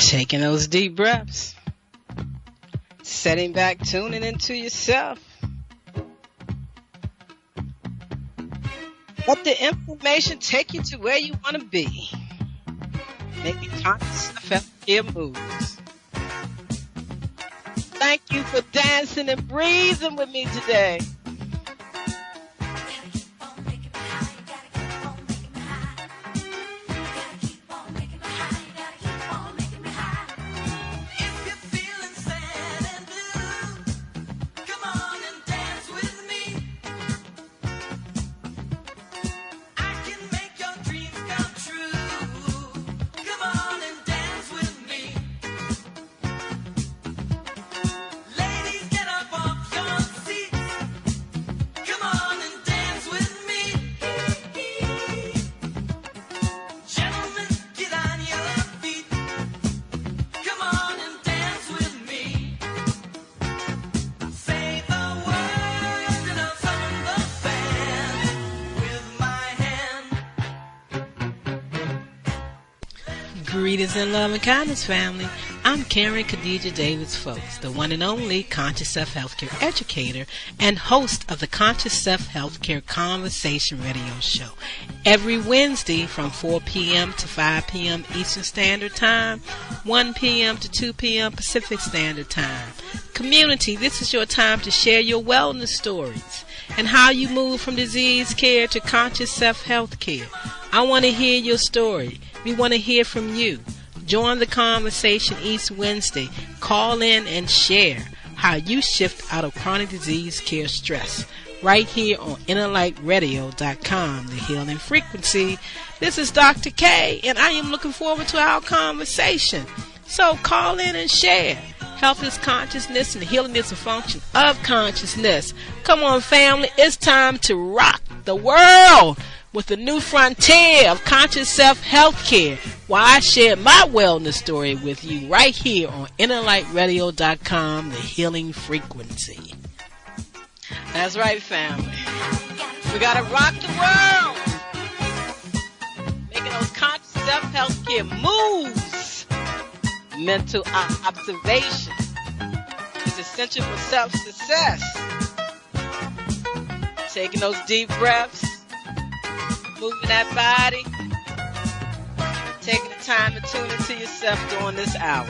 Taking those deep breaths. Setting back, tuning into yourself. Let the information take you to where you want to be. Making conscious self-care moves. Thank you for dancing and breathing with me today. Greetings in love and kindness, family. I'm Karen Khadija Davis-Foulks, the one and only Conscious Self-Healthcare educator and host of the Conscious Self-Healthcare Conversation radio show. Every Wednesday from 4 p.m. to 5 p.m. Eastern Standard Time, 1 p.m. to 2 p.m. Pacific Standard Time. Community, this is your time to share your wellness stories and how you move from disease care to conscious self-health care. I want to hear your story. We want to hear from you. Join the conversation each Wednesday. Call in and share how you shift out of chronic disease care stress. Right here on innerlightradio.com, the healing frequency. This is Dr. K, and I am looking forward to our conversation. So call in and share. Health is consciousness and healing is a function of consciousness. Come on, family. It's time to rock the world with the new frontier of conscious self-health care, while I share my wellness story with you right here on innerlightradio.com, the healing frequency. That's right, family. We gotta rock the world, making those conscious self-health care moves. Mental observation is essential for self-success. Taking those deep breaths, moving that body, taking the time to tune into yourself during this hour.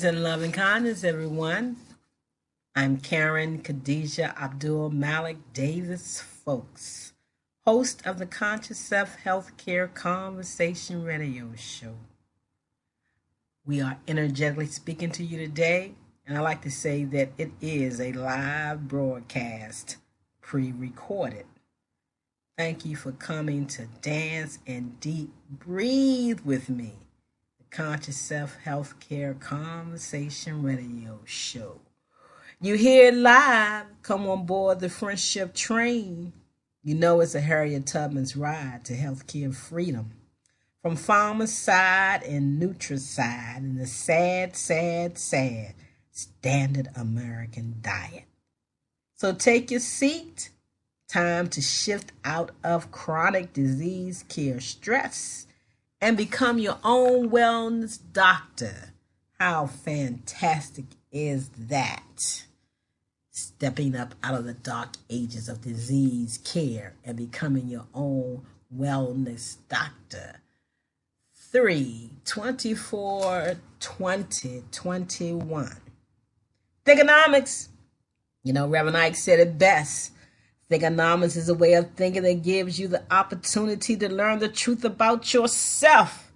and love and kindness, everyone. I'm Karen Khadijah Abdul Malik Davis-Foulks, host of the Conscious Self Healthcare Conversation Radio Show. We are energetically speaking to you today, and I like to say that it is a live broadcast, pre-recorded. Thank you for coming to dance and deep breathe with me. Conscious Self Healthcare Conversation Radio Show. You hear it live. Come on board the friendship train. You know it's a Harriet Tubman's ride to healthcare freedom. From farmer's side and nutricide and the sad standard American diet. So take your seat. Time to shift out of chronic disease care stress and become your own wellness doctor. How fantastic is that? Stepping up out of the dark ages of disease care and becoming your own wellness doctor. 3/24/2021. Thigonomics. You know, Reverend Ike said it best. Thigonomics is a way of thinking that gives you the opportunity to learn the truth about yourself.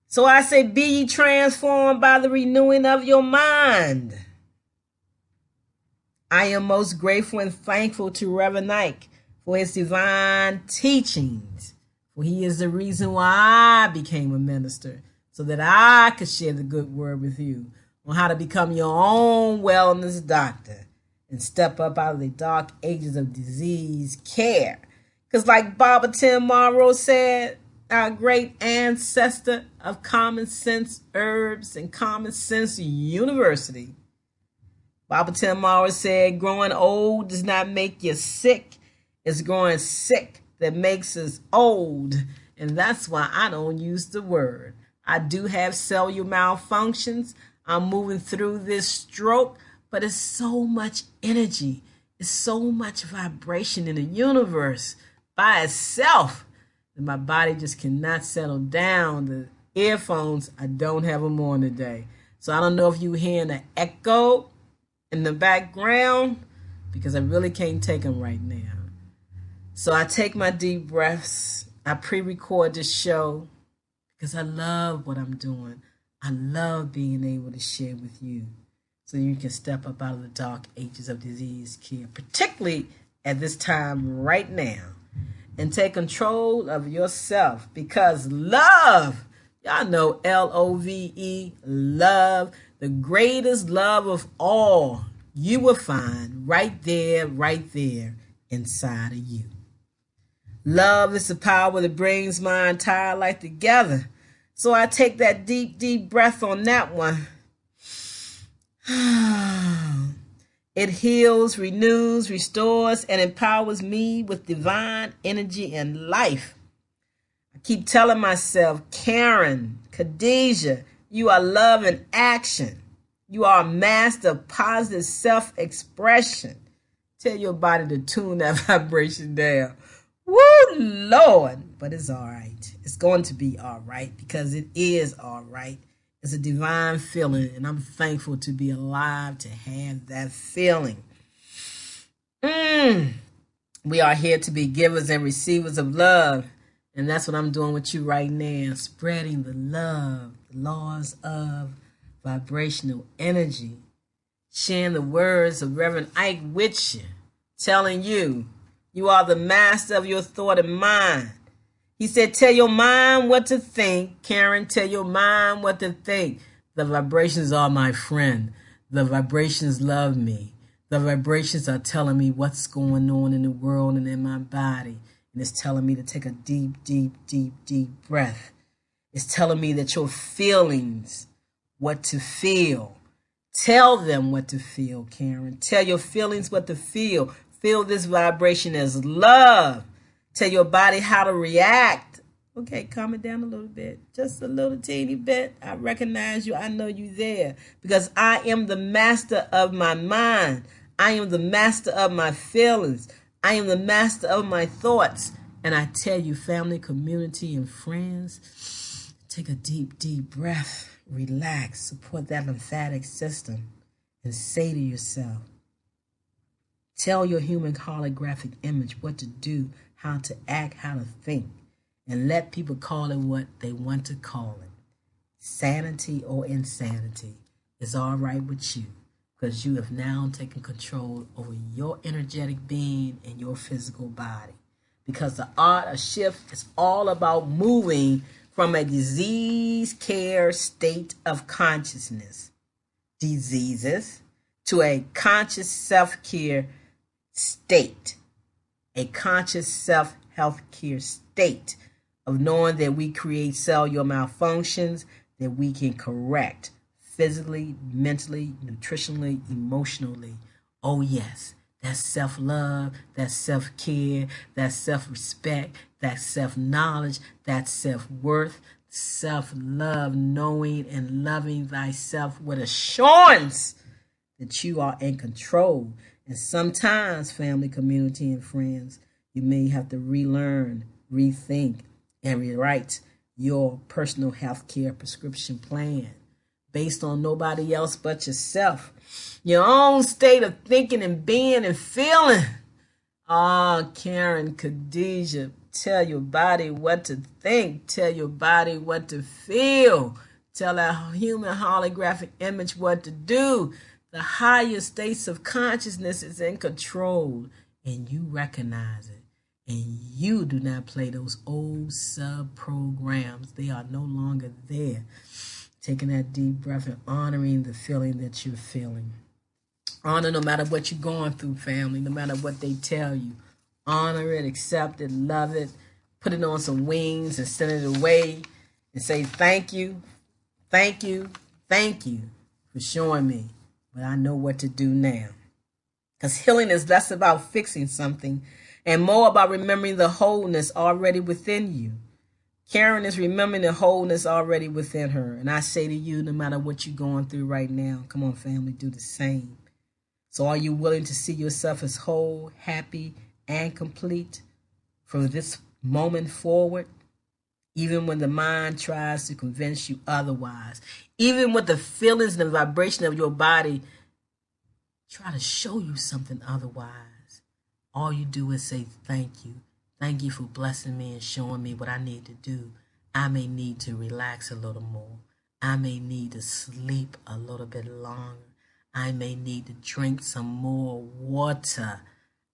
So I say, be ye transformed by the renewing of your mind. I am most grateful and thankful to Reverend Ike for his divine teachings. For he is the reason why I became a minister, so that I could share the good word with you on how to become your own wellness doctor and step up out of the dark ages of disease care. Because like Baba Tim Monroe said, our great ancestor of common sense herbs and common sense university, Baba Tim Monroe said, growing old does not make you sick. It's growing sick that makes us old. And that's why I don't use the word. I do have cellular malfunctions. I'm moving through this stroke. But it's so much energy. It's so much vibration in the universe by itself that my body just cannot settle down. The earphones, I don't have them on today. So I don't know if you're hearing an echo in the background because I really can't take them right now. So I take my deep breaths. I pre-record this show because I love what I'm doing. I love being able to share with you, so you can step up out of the dark ages of disease care, particularly at this time right now, and take control of yourself, because love, y'all know L-O-V-E, love, the greatest love of all, you will find right there inside of you. Love is the power that brings my entire life together. So I take that deep breath on that one. It heals, renews, restores, and empowers me with divine energy and life. I keep telling myself, Karen, Khadijah, you are love in action. You are a master of positive self-expression. Tell your body to tune that vibration down. Woo, Lord. But it's all right. It's going to be all right, because it is all right. It's a divine feeling, and I'm thankful to be alive to have that feeling. We are here to be givers and receivers of love, and that's what I'm doing with you right now, spreading the love, the laws of vibrational energy, sharing the words of Reverend Ike with you, telling you, you are the master of your thought and mind. He said, tell your mind what to think. Karen, tell your mind what to think. The vibrations are my friend. The vibrations love me. The vibrations are telling me what's going on in the world and in my body. And it's telling me to take a deep breath. It's telling me that your feelings, what to feel. Tell them what to feel, Karen. Tell your feelings what to feel. Feel this vibration as love. Tell your body how to react. Okay, calm it down a little bit. Just a little teeny bit. I recognize you. I know you there. Because I am the master of my mind. I am the master of my feelings. I am the master of my thoughts. And I tell you, family, community, and friends, take a deep breath. relax, support that lymphatic system, and say to yourself, tell your human holographic image what to do, how to act, how to think, and let people call it what they want to call it. Sanity or insanity is all right with you, because you have now taken control over your energetic being and your physical body. Because the art of shift is all about moving from a disease care state of consciousness, diseases, to a conscious self-care state, a conscious self-health care state of knowing that we create cellular malfunctions that we can correct physically, mentally, nutritionally, emotionally. Oh yes, that's self-love, that's self-care, that's self-respect, that's self-knowledge, that's self-worth, self-love, knowing and loving thyself with assurance that you are in control. And sometimes, family, community, and friends, you may have to relearn, rethink, and rewrite your personal health care prescription plan based on nobody else but yourself. Your own state of thinking and being and feeling. Karen, Khadijah, tell your body what to think. Tell your body what to feel. Tell that human holographic image what to do. The higher states of consciousness is in control, and you recognize it. And you do not play those old sub-programs. They are no longer there. Taking that deep breath and honoring the feeling that you're feeling. Honor no matter what you're going through, family, no matter what they tell you. Honor it, accept it, love it. Put it on some wings and send it away and say thank you, thank you, thank you for showing me. But I know what to do now. Because healing is less about fixing something and more about remembering the wholeness already within you. Karen is remembering the wholeness already within her. And I say to you, no matter what you're going through right now, come on, family, do the same. So are you willing to see yourself as whole, happy, and complete from this moment forward? Even when the mind tries to convince you otherwise. Even with the feelings and the vibration of your body try to show you something otherwise. All you do is say thank you. Thank you for blessing me and showing me what I need to do. I may need to relax a little more. I may need to sleep a little bit longer. I may need to drink some more water.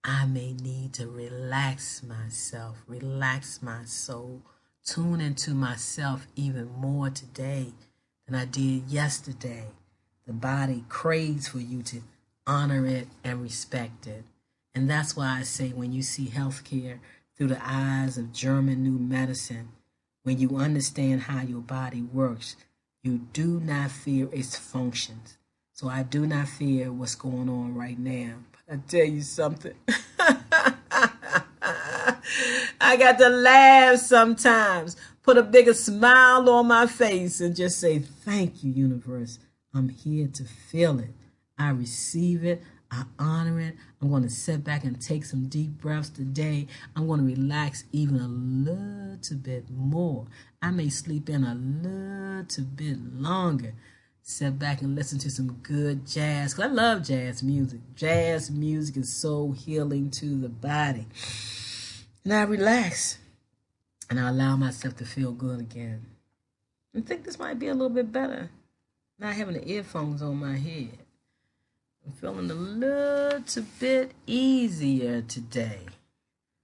I may need to relax myself, relax my soul, tune into myself even more today than I did yesterday. The body craves for you to honor it and respect it. And that's why I say when you see healthcare through the eyes of German new medicine, when you understand how your body works, you do not fear its functions. So I do not fear what's going on right now. But I tell you something. I got to laugh sometimes, put a bigger smile on my face and just say, thank you, universe. I'm here to feel it. I receive it. I honor it. I'm going to sit back and take some deep breaths today. I'm going to relax even a little bit more. I may sleep in a little bit longer. Sit back and listen to some good jazz. Because I love jazz music. Jazz music is so healing to the body. And I relax. And I allow myself to feel good again. I think this might be a little bit better. Not having the earphones on my head. I'm feeling a little bit easier today.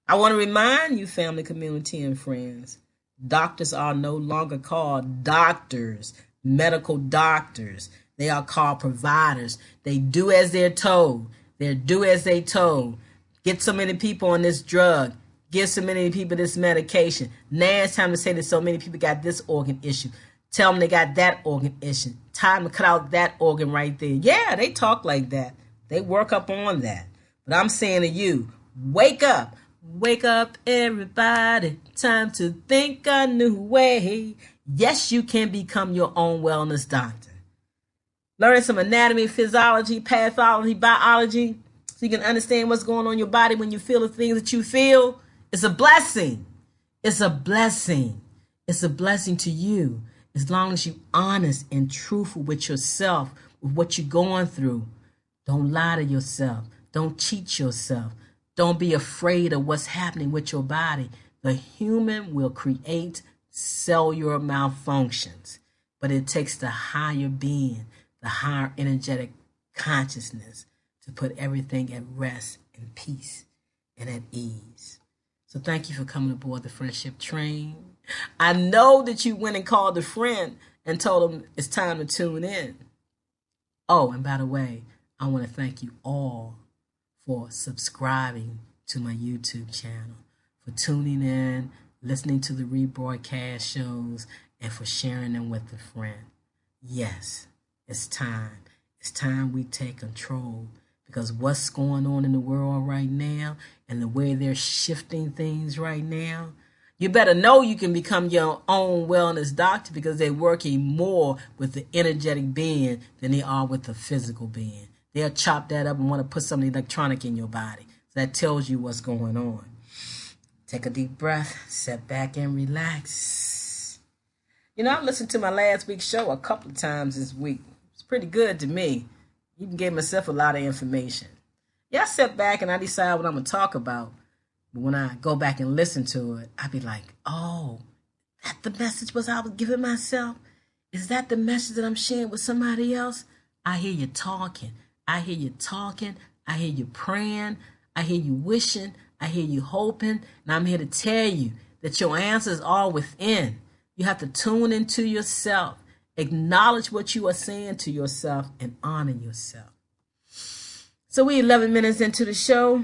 I want to remind you, family, community, and friends, doctors are no longer called doctors. Medical doctors. They are called providers. They do as they're told. They do as they told. Get so many people on this drug. Give so many people this medication. Now it's time to say that so many people got this organ issue. Tell them they got that organ issue. Time to cut out that organ right there. Yeah, they talk like that. They work up on that. But I'm saying to you, wake up. Wake up, everybody. Time to think a new way. Yes, you can become your own wellness doctor. Learn some anatomy, physiology, pathology, biology, so you can understand what's going on in your body when you feel the things that you feel. It's a blessing. It's a blessing. It's a blessing to you. As long as you're honest and truthful with yourself, with what you're going through, don't lie to yourself. Don't cheat yourself. Don't be afraid of what's happening with your body. The human will create cellular malfunctions, but it takes the higher being, the higher energetic consciousness to put everything at rest and peace and at ease. So thank you for coming aboard the friendship train. I know that you went and called a friend and told them it's time to tune in. Oh, and by the way, I want to thank you all for subscribing to my YouTube channel, for tuning in, listening to the rebroadcast shows, and for sharing them with a friend. Yes, it's time. It's time we take control, because what's going on in the world right now and the way they're shifting things right now, you better know you can become your own wellness doctor, because they're working more with the energetic being than they are with the physical being. They'll chop that up and want to put something electronic in your body. So that tells you what's going on. Take a deep breath, sit back and relax. You know, I listened to my last week's show a couple of times this week. It's pretty good to me. Even gave myself a lot of information. Yeah, I sit back and I decide what I'm going to talk about. But when I go back and listen to it, I be like, oh, that the message I was giving myself? Is that the message that I'm sharing with somebody else? I hear you talking. I hear you talking. I hear you praying. I hear you wishing. I hear you hoping. And I'm here to tell you that your answers are within. You have to tune into yourself. Acknowledge what you are saying to yourself and honor yourself. So we're 11 minutes into the show.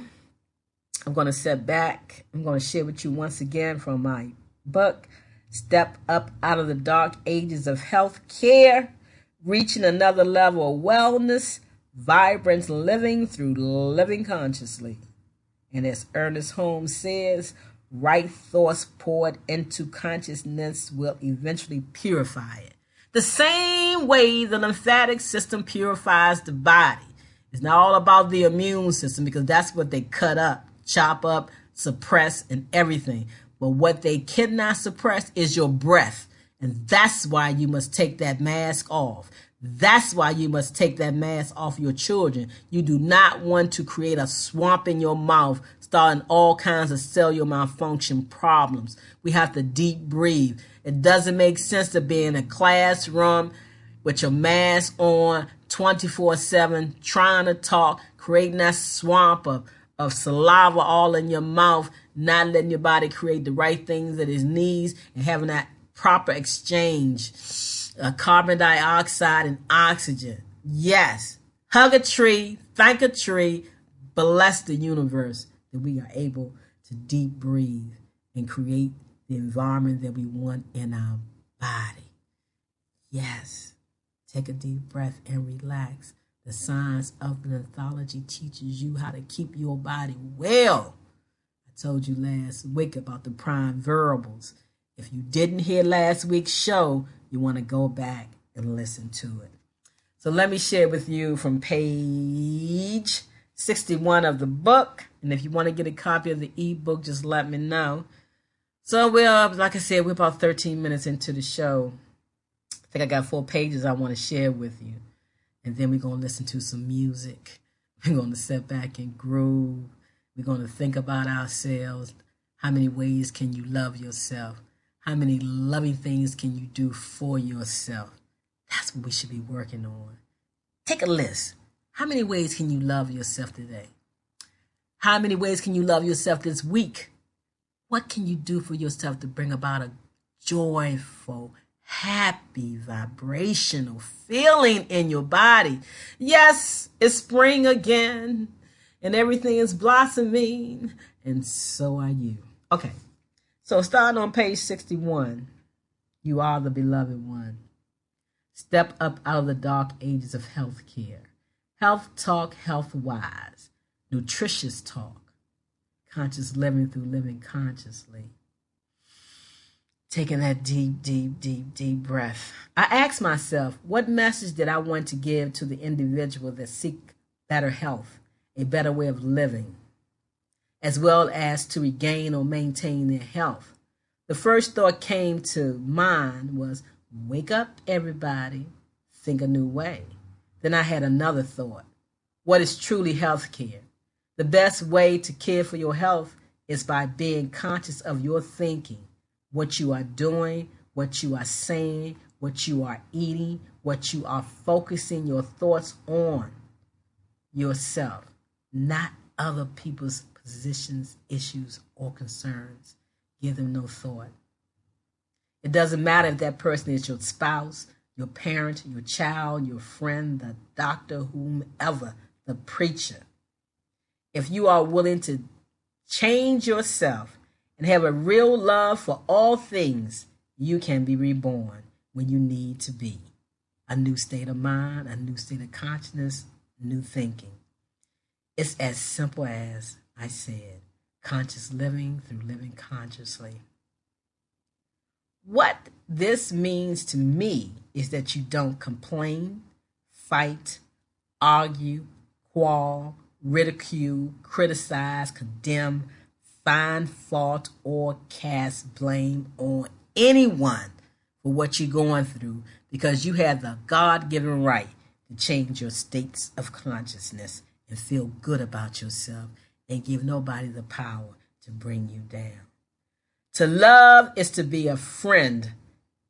I'm going to sit back. I'm going to share with you once again from my book, Step Up Out of the Dark Ages of Health Care, Reaching Another Level of Wellness, Vibrant Living Through Living Consciously. And as Ernest Holmes says, right thoughts poured into consciousness will eventually purify it. The same way the lymphatic system purifies the body. It's not all about the immune system, because that's what they cut up, chop up, suppress, and everything. But what they cannot suppress is your breath. And that's why you must take that mask off. That's why you must take that mask off your children. You do not want to create a swamp in your mouth, starting all kinds of cellular malfunction problems. We have to deep breathe. It doesn't make sense to be in a classroom with your mask on 24/7, trying to talk, creating that swamp of saliva all in your mouth, not letting your body create the right things that it needs, and having that proper exchange, carbon dioxide and oxygen. Yes, hug a tree, thank a tree, bless the universe that we are able to deep breathe and create the environment that we want in our body. Yes, take a deep breath and relax. The science of lymphology teaches you how to keep your body well. I told you last week about the prime variables. If you didn't hear last week's show, you want to go back and listen to it. So let me share with you from page 61 of the book. And if you want to get a copy of the ebook, just let me know. So like I said, we're about 13 minutes into the show. I think I got 4 pages I want to share with you. And then we're going to listen to some music. We're going to sit back and groove. We're going to think about ourselves. How many ways can you love yourself? How many loving things can you do for yourself? That's what we should be working on. Take a list. How many ways can you love yourself today? How many ways can you love yourself this week? What can you do for yourself to bring about a joyful, happy, vibrational feeling in your body? Yes, it's spring again, and everything is blossoming, and so are you. Okay, so starting on page 61, you are the beloved one. Step up out of the dark ages of health care. Health talk, health wise. Nutritious talk. Conscious living through living consciously. Taking that deep, deep, deep, deep breath. I asked myself, what message did I want to give to the individual that seek better health, a better way of living, as well as to regain or maintain their health? The first thought came to mind was, Wake up, everybody. Think a new way. Then I had another thought. What is truly health care? The best way to care for your health is by being conscious of your thinking, what you are doing, what you are saying, what you are eating, what you are focusing your thoughts on. Yourself, not other people's positions, issues, or concerns. Give them no thought. It doesn't matter if that person is your spouse, your parent, your child, your friend, the doctor, whomever, the preacher. If you are willing to change yourself and have a real love for all things, you can be reborn when you need to be. A new state of mind, a new state of consciousness, new thinking. It's as simple as I said, conscious living through living consciously. What this means to me is that you don't complain, fight, argue, quarrel, ridicule, criticize, condemn, find fault, or cast blame on anyone for what you're going through, because you have the God-given right to change your states of consciousness and feel good about yourself and give nobody the power to bring you down. To love is to be a friend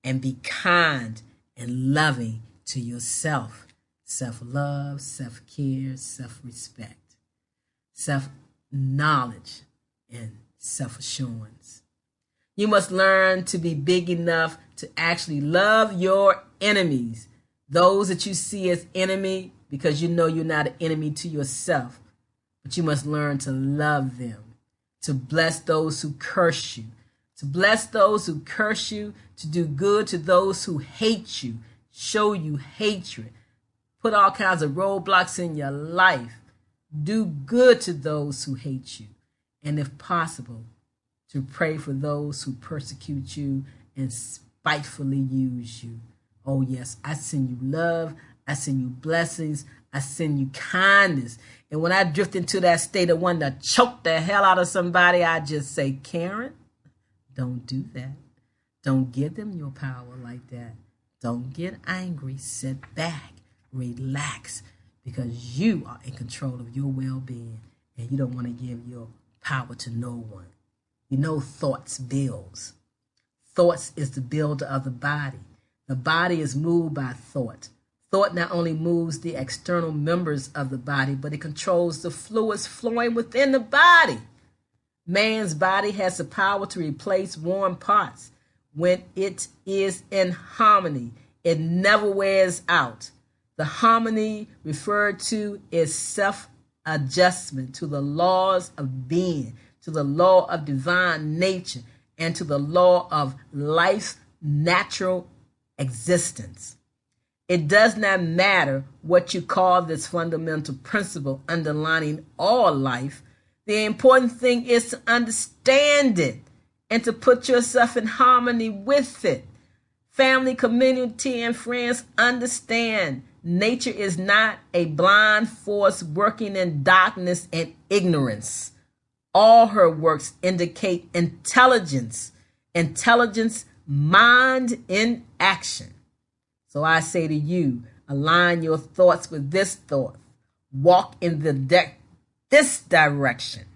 and be kind and loving to yourself. Self-love, self-care, self-respect, self-knowledge, and self-assurance. You must learn to be big enough to actually love your enemies, those that you see as enemy, because you know you're not an enemy to yourself, but you must learn to love them, to bless those who curse you, to bless those who curse you, to do good to those who hate you, show you hatred, put all kinds of roadblocks in your life. Do good to those who hate you, and if possible, to pray for those who persecute you and spitefully use you. Oh yes, I send you love, I send you blessings, I send you kindness. And when I drift into that state of wanting to choke the hell out of somebody, I just say, Karen, don't do that. Don't give them your power like that. Don't get angry. Sit back, relax, because you are in control of your well-being and you don't want to give your power to no one. You know, thoughts builds. Thoughts is the builder of the body. The body is moved by thought. Thought not only moves the external members of the body, but it controls the fluids flowing within the body. Man's body has the power to replace warm parts. When it is in harmony, it never wears out. The harmony referred to is self-adjustment to the laws of being, to the law of divine nature, and to the law of life's natural existence. It does not matter what you call this fundamental principle underlining all life. The important thing is to understand it and to put yourself in harmony with it. Family, community, and friends, understand nature is not a blind force working in darkness and ignorance. All her works indicate intelligence, mind in action. So I say to you, align your thoughts with this thought. Walk in this direction.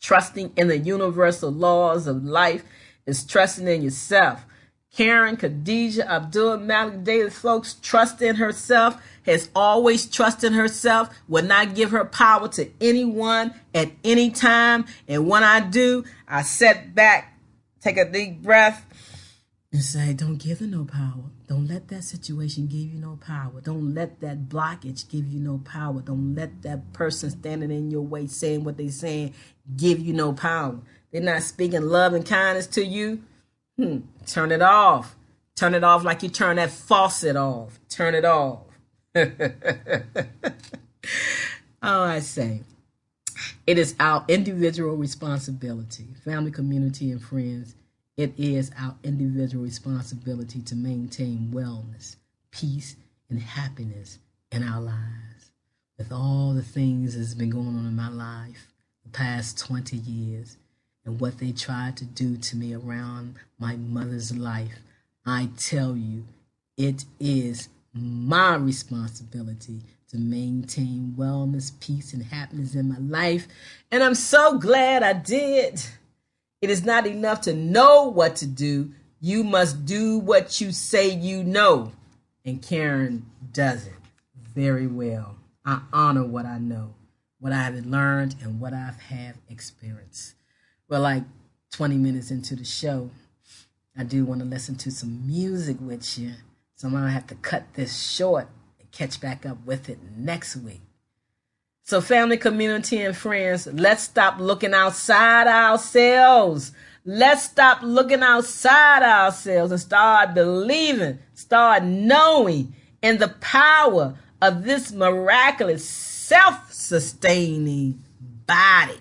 Trusting in the universal laws of life is trusting in yourself. Karen, Khadijah, Abdul, Malik, Davis-Foulks, trust in herself, has always trusted herself, will not give her power to anyone at any time. And when I do, I sit back, take a deep breath, and say, don't give her no power. Don't let that situation give you no power. Don't let that blockage give you no power. Don't let that person standing in your way saying what they're saying give you no power. They're not speaking love and kindness to you. Turn it off. Turn it off like you turn that faucet off. Turn it off. Oh, I say, it is our individual responsibility, family, community, and friends. It is our individual responsibility to maintain wellness, peace, and happiness in our lives. With all the things that's been going on in my life the past 20 years and what they tried to do to me around my mother's life, I tell you, it is my responsibility to maintain wellness, peace, and happiness in my life. And I'm so glad I did. It is not enough to know what to do. You must do what you say you know. And Karen does it very well. I honor what I know, what I have learned, and what I've have experienced. Well, like 20 minutes into the show, I do want to listen to some music with you. So I'm going to have to cut this short and catch back up with it next week. So family, community, and friends, let's stop looking outside ourselves. Let's stop looking outside ourselves and start believing, start knowing in the power of this miraculous self-sustaining body.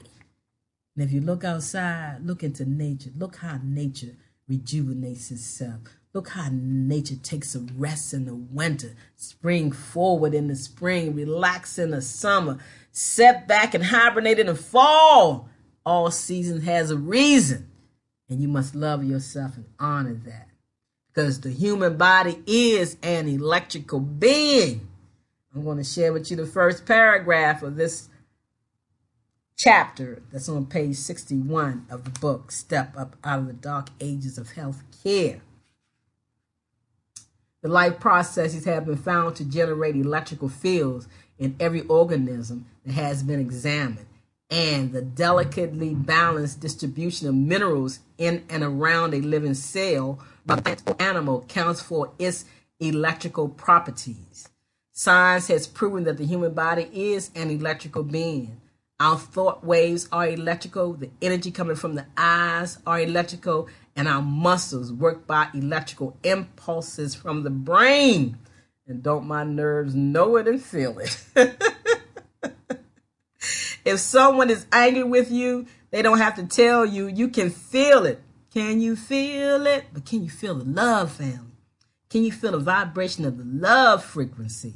And if you look outside, look into nature. Look how nature rejuvenates itself. Look how nature takes a rest in the winter, spring forward in the spring, relax in the summer, set back and hibernate in the fall. All season has a reason, and you must love yourself and honor that, because the human body is an electrical being. I'm going to share with you the first paragraph of this chapter that's on page 61 of the book, Step Up Out of the Dark Ages of Health Care. The life processes have been found to generate electrical fields in every organism that has been examined, and the delicately balanced distribution of minerals in and around a living cell by plant or animal counts for its electrical properties. Science has proven that the human body is an electrical being. Our thought waves are electrical, the energy coming from the eyes are electrical, and our muscles work by electrical impulses from the brain. And don't my nerves know it and feel it? If someone is angry with you, they don't have to tell you. You can feel it. Can you feel it? But can you feel the love, family? Can you feel the vibration of the love frequency?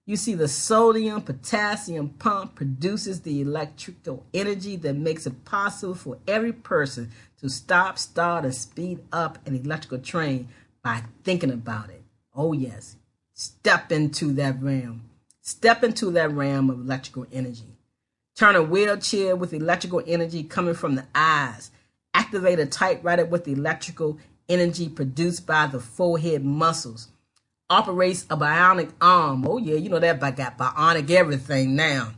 You see, the sodium potassium pump produces the electrical energy that makes it possible for every person to stop, start, and speed up an electrical train by thinking about it. Oh, yes. Step into that realm. Step into that realm of electrical energy. Turn a wheelchair with electrical energy coming from the eyes. Activate a typewriter with electrical energy produced by the forehead muscles. Operates a bionic arm. Oh, yeah, you know that got bionic everything now.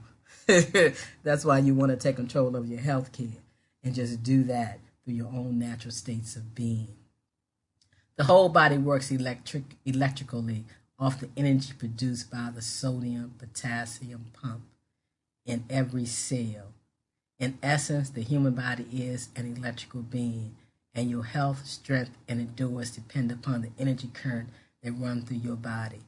That's why you want to take control of your health care and just do that through your own natural states of being. The whole body works electrically off the energy produced by the sodium potassium pump in every cell. In essence, the human body is an electrical being, and your health, strength, and endurance depend upon the energy current that runs through your body.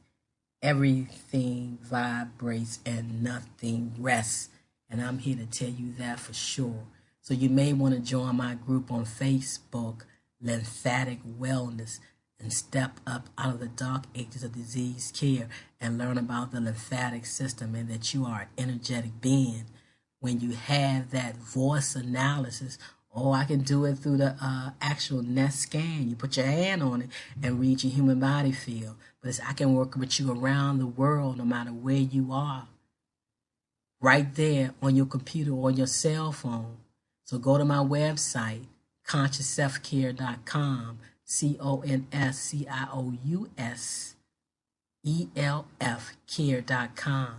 Everything vibrates and nothing rests, and I'm here to tell you that for sure. So you may want to join my group on Facebook, Lymphatic Wellness, and step up out of the dark ages of disease care and learn about the lymphatic system and that you are an energetic being. When you have that voice analysis, or I can do it through the actual NEST scan. You put your hand on it and read your human body field. But I can work with you around the world no matter where you are. Right there on your computer or your cell phone. So go to my website, consciousselfcare.com, CONSCIOUSELF care.com,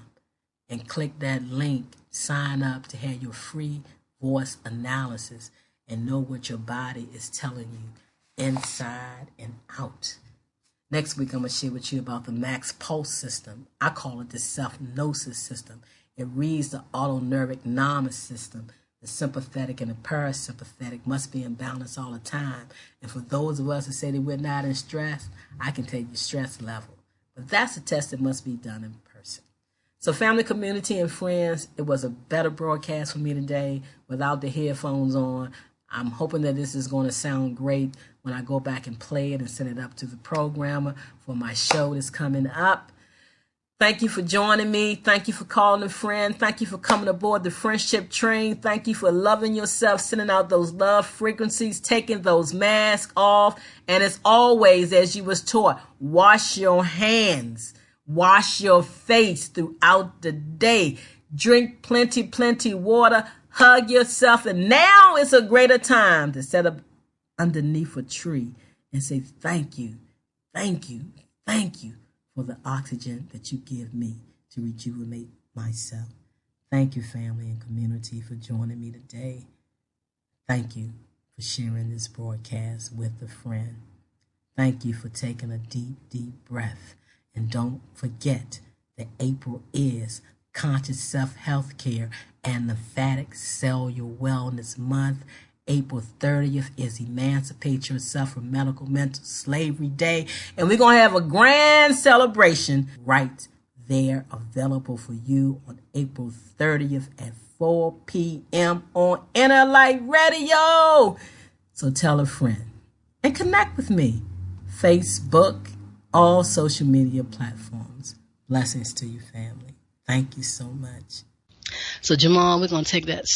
and click that link, sign up to have your free voice analysis and know what your body is telling you inside and out. Next week, I'm going to share with you about the max pulse system. I call it the self-gnosis system. It reads the autonomic nervous system. The sympathetic and the parasympathetic must be in balance all the time. And for those of us who say that we're not in stress, I can tell you stress level. But that's a test that must be done in person. So family, community, and friends, it was a better broadcast for me today without the headphones on. I'm hoping that this is going to sound great when I go back and play it and send it up to the programmer for my show that's coming up. Thank you for joining me. Thank you for calling a friend. Thank you for coming aboard the friendship train. Thank you for loving yourself, sending out those love frequencies, taking those masks off. And as always, as you was taught, wash your hands, wash your face throughout the day. Drink plenty water, hug yourself. And now is a greater time to set up underneath a tree and say, thank you for the oxygen that you give me to rejuvenate myself. Thank you, family and community, for joining me today. Thank you for sharing this broadcast with a friend. Thank you for taking a deep breath. And don't forget that April is Conscious Self-Health Care and Lymphatic Cellular Wellness Month. April 30th is Emancipate Yourself from Medical Mental Slavery Day. And we're going to have a grand celebration right there available for you on April 30th at 4 p.m. on Inner Light Radio. So tell a friend and connect with me. Facebook, all social media platforms. Blessings to you, family. Thank you so much. So, Jamal, we're going to take that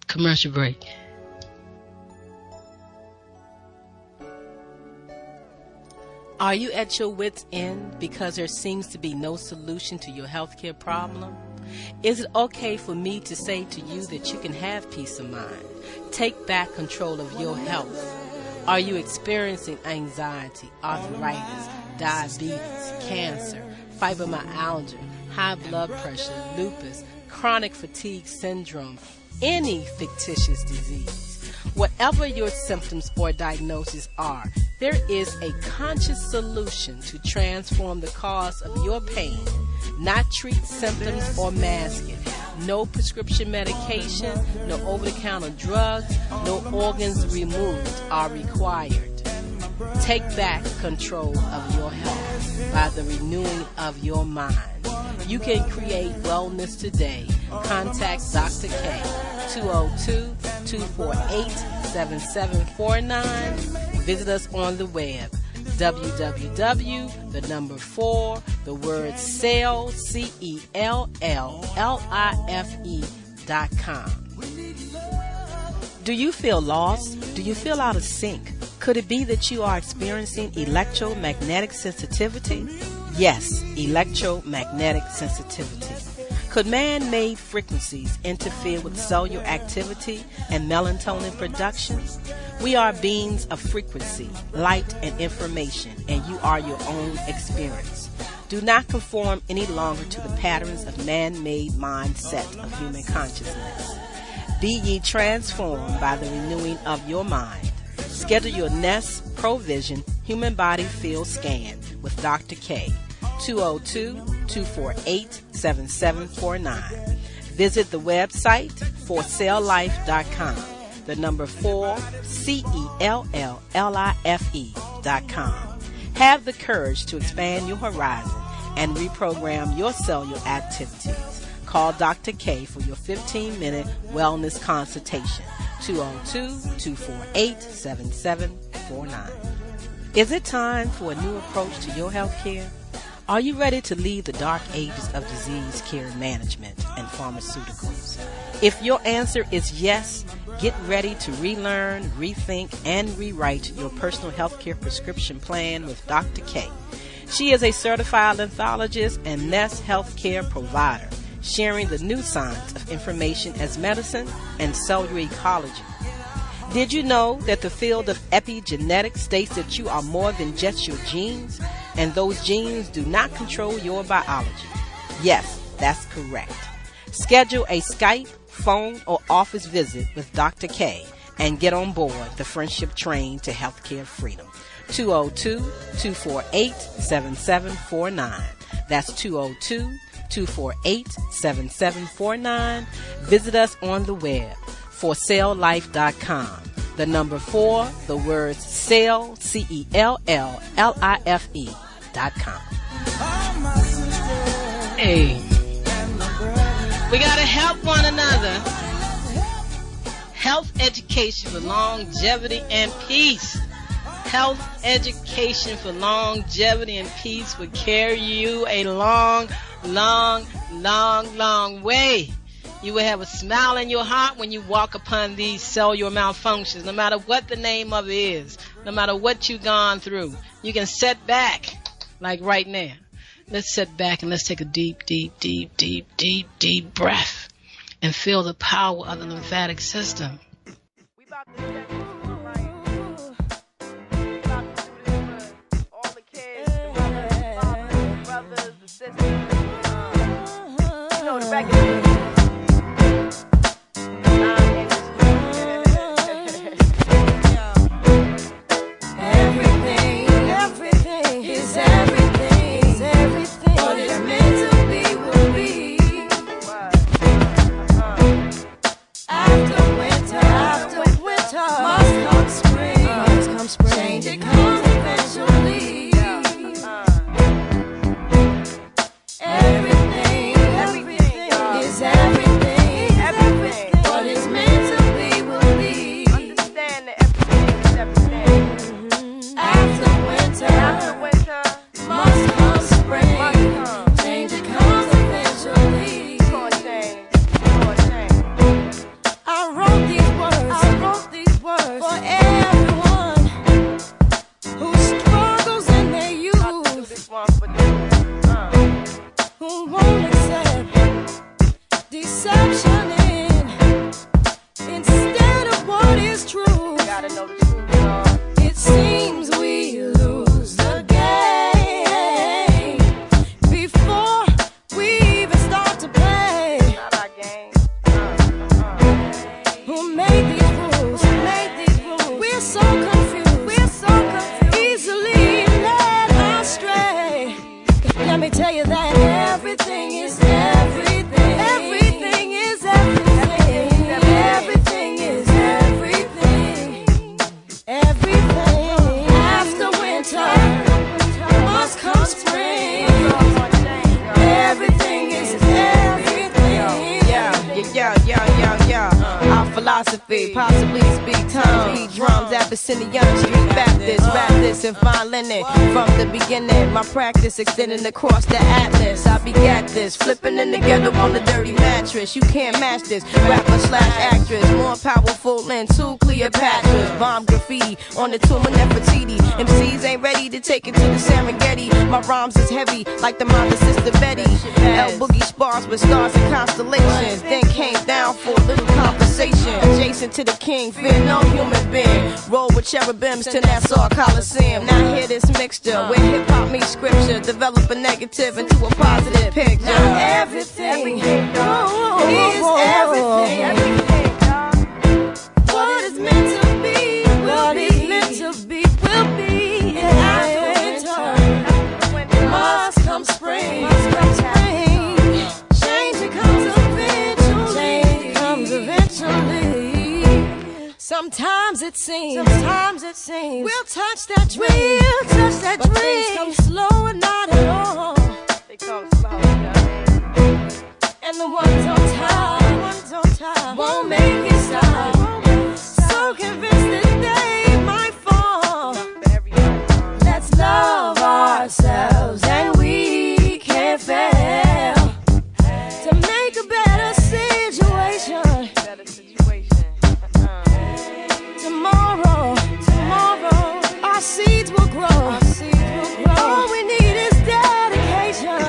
commercial break. Are you at your wit's end because there seems to be no solution to your healthcare problem? Is it okay for me to say to you that you can have peace of mind? Take back control of your health. Are you experiencing anxiety, arthritis, diabetes, cancer, fibromyalgia, high blood pressure, lupus, chronic fatigue syndrome, any fictitious disease? Whatever your symptoms or diagnosis are, there is a conscious solution to transform the cause of your pain. Not treat symptoms or mask it. No prescription medication, no over-the-counter drugs, no organs removed are required. Take back control of your health by the renewing of your mind. You can create wellness today. Contact Dr. K, 202-248-7749. Visit us on the web, www.celllife.com. Do you feel lost? Do you feel out of sync? Could it be that you are experiencing electromagnetic sensitivity? Yes, electromagnetic sensitivity. Could man-made frequencies interfere with cellular activity and melatonin production? We are beings of frequency, light, and information, and you are your own experience. Do not conform any longer to the patterns of man-made mindset of human consciousness. Be ye transformed by the renewing of your mind. Schedule your Nest Provision Human Body Field Scan with Dr. K, 202-248-7749. Visit the website forcelllife.com. The number 4, CELLLIFE.com. Have the courage to expand your horizon and reprogram your cellular activities. Call Dr. K for your 15-minute wellness consultation. 202-248-7749. Is it time for a new approach to your health care? Are you ready to leave the dark ages of disease care management and pharmaceuticals? If your answer is yes, get ready to relearn, rethink, and rewrite your personal healthcare prescription plan with Dr. K. She is a certified lymphologist and Nest healthcare provider, sharing the new science of information as medicine and cellular ecology. Did you know that the field of epigenetics states that you are more than just your genes, and those genes do not control your biology? Yes, that's correct. Schedule a Skype, phone, or office visit with Dr. K and get on board the friendship train to healthcare freedom. 202-248-7749. That's 202-248-7749. Visit us on the web, forcelllife.com. The number 4, the words cell, CELLLIFE.com. Hey, we got to help one another. Health education for longevity and peace. Health education for longevity and peace will carry you a long long, long, long way. You will have a smile in your heart when you walk upon these cellular malfunctions, no matter what the name of it is, no matter what you've gone through. You can sit back, like right now. Let's sit back and let's take a deep, deep, deep, deep, deep, deep breath and feel the power of the lymphatic system. We about to set this right. We about to do this for all the kids, the mothers, the fathers, the brothers, the sisters. You know the record. Everything is everything. What is meant to be will be. After winter, must come spring. Change it comes eventually. Everything is everything. What is meant to be will be. Understand that everything is everything. After winter, must come spring. Change it comes eventually. I wrote these words for everyone who struggles in their youth, who won't accept deception instead of what is true. Gotta know the truth, y'all. It seems we lose the game before we even start to play. Not our game. Who made these rules? We're so confused. Easily led astray. Let me tell you that everything is everything. Everything is everything. Everything is everything. Everything. After winter, must come spring. Everything is everything. Yeah. Our philosophy, possibly speak tongues, beat drums, Abyssinian Street Baptist, rap this and fine linen. From the beginning, my practice extending across the atlas. I begat this, flipping in together on the dirty mattress. You can't match this, rapper/actress, more powerful than two Cleopatras. Bomb graffiti on the tomb of Nefertiti. MCs ain't ready to take it to the Serengeti. My rhymes is heavy like the mother sister Betty. L Boogie spars with stars and constellations. Then came down for a little conversation. Adjacent to the king, fear no human being. Roll with cherubims to Nassau Coliseum. Now hear this mixture where hip hop meets scripture. Develop a negative into a positive picture. Now everything is everything. What is meant to be will be. And after winter, must come spring. Change it comes eventually. Sometimes it seems we'll touch that dream. But things come slow and not at all. They come slow, And the ones on top won't make it stop. So convinced that they might fall. Let's love ourselves and we can't fail to make a better situation. Tomorrow, our seeds will grow. All we need is dedication.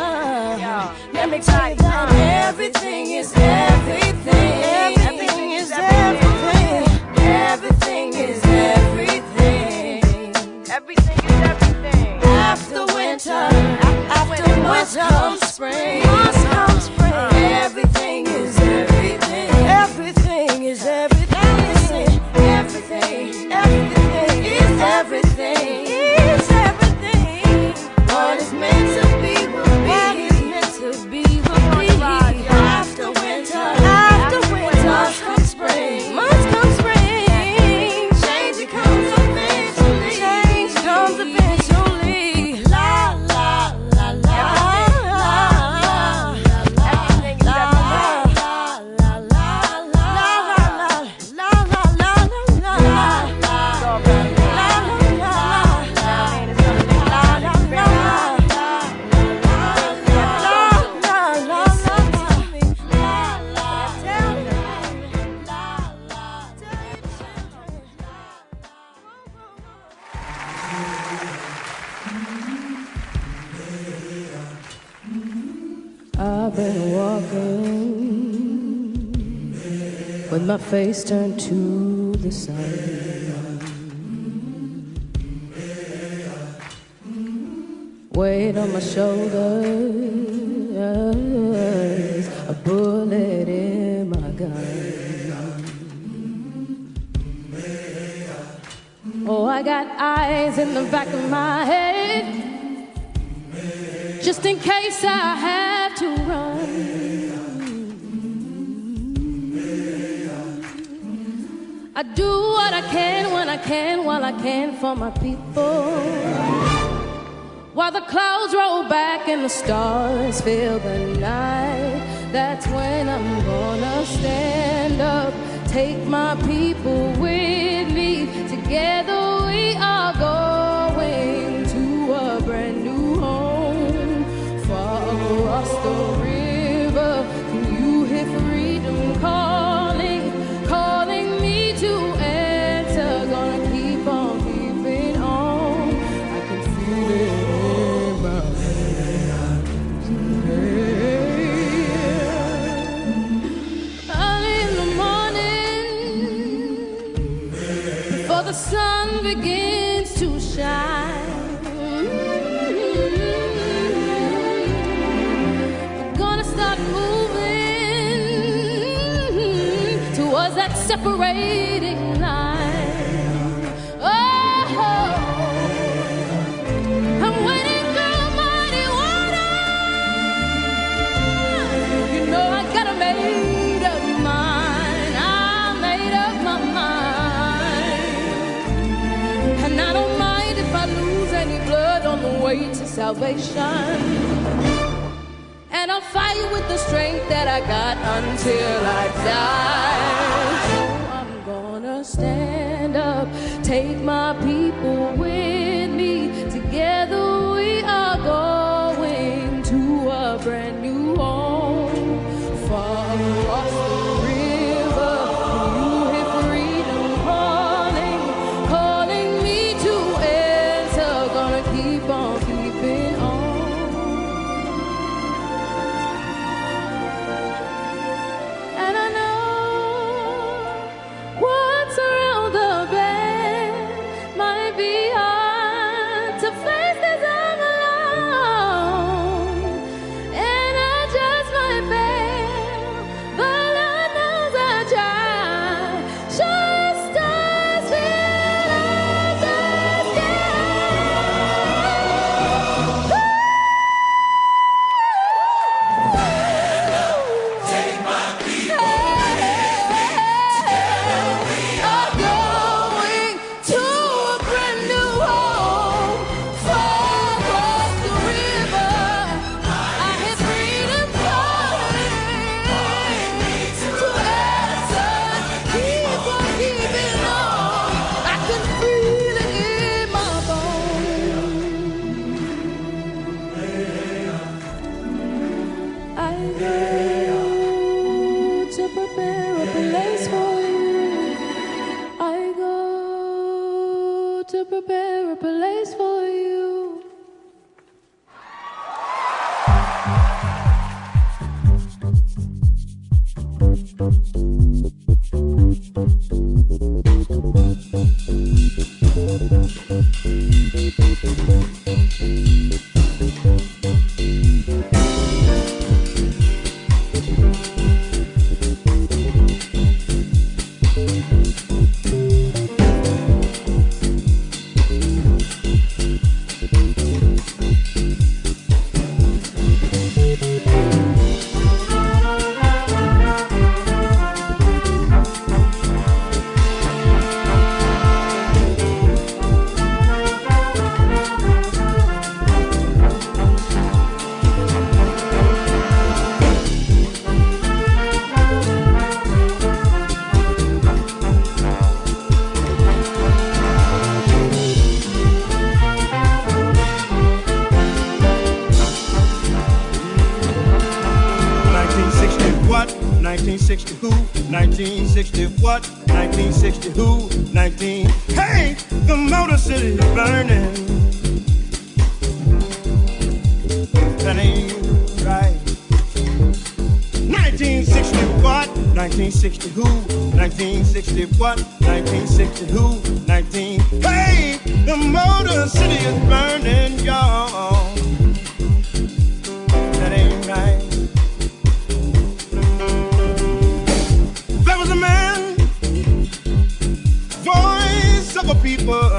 Let me tell you that everything is everything. with my face turned to the sun. Weight on my shoulders, a bullet in my gun. Oh, I got eyes in the back of my head, just in case I have to run. I do what I can when I can, while I can for my people. While the clouds roll back and the stars fill the night, that's when I'm gonna stand up, take my people with me. Together we are going to a brand new home, far across the river. Can you hear freedom calling, calling me to answer? Gonna keep on keeping on. I can feel it in my early in the morning, before the sun begins to shine, we're gonna start moving towards that separating line. Oh, I'm waiting for mighty water. You know I got a made up mind. I made up my mind. And I don't mind if I lose any blood on the way to salvation. And I'll fight with the strength that I got until I die. So I'm gonna stand up, take my people with me. Together we are going to a brand new home, far across the river. You hear freedom calling, calling me to answer. Gonna keep on keeping on. And I know what's around the bend might be hard to face as I'm alone, and I just might fail, but Lord knows I try. Just as well as I are going to a brand new home, far across the river. I hear freedom calling to answer. Keep on keeping on. I can feel it in my bones. I go to prepare a place for you. I go to prepare a place for you. what? 1960 who? 1960 what? 1960 who? 19. Hey, the Motor City is burning. That ain't right. 1960 what? 1960 who? 1960 what? 1960 who? 19. Hey, the Motor City is burning, y'all. That ain't right. There was a man, voice of a people,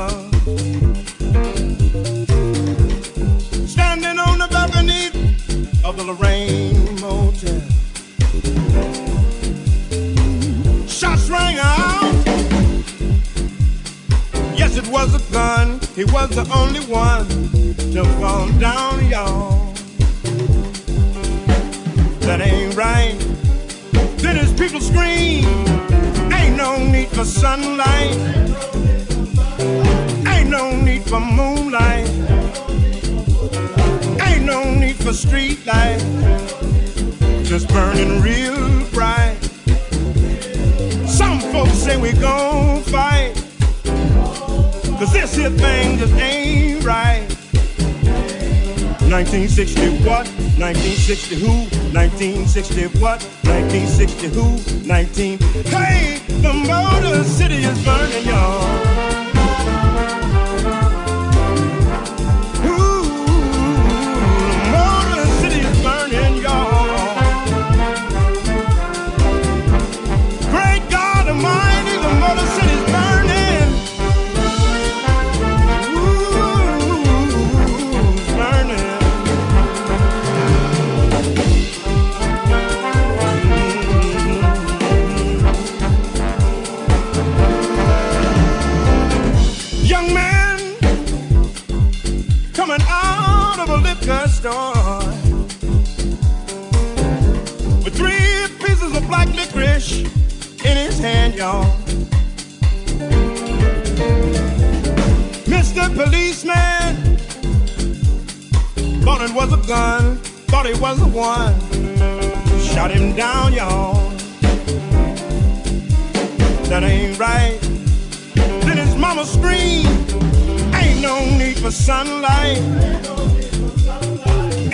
standing on the balcony of the Lorraine Motel. Shots rang out. Yes, it was a gun. He was the only one to fall down, y'all. That ain't right. Then his people scream, ain't no need for sunlight, ain't no need for moonlight, ain't no need for street light, just burning real bright. Some folks say we gon' fight, 'cause this here thing just ain't right. 1960 what? 1960 who? 1960 what? 1960 who? 19. Hey, the Motor City is burning, y'all. Ooh, the Motor City is burning, y'all. Great God Almighty, the Motor City is burning. Ooh, it's burning. Young man coming out of a liquor store with 3 pieces of black licorice in his hand, y'all. Mr. Policeman thought it was a gun, thought it was the one, shot him down, y'all. That ain't right. Then his mama screamed, ain't no need for sunlight,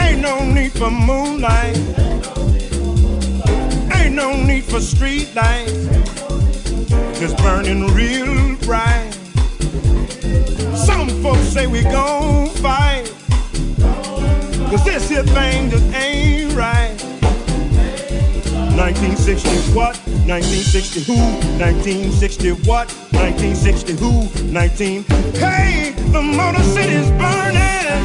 ain't no need for moonlight, ain't no need for street light, just burning real bright. Some folks say we gon' fight, 'cause this here thing just ain't right. 1960 what? 1960 who? 1960 what? 1960 who? 19. Hey, the Motor City's burning.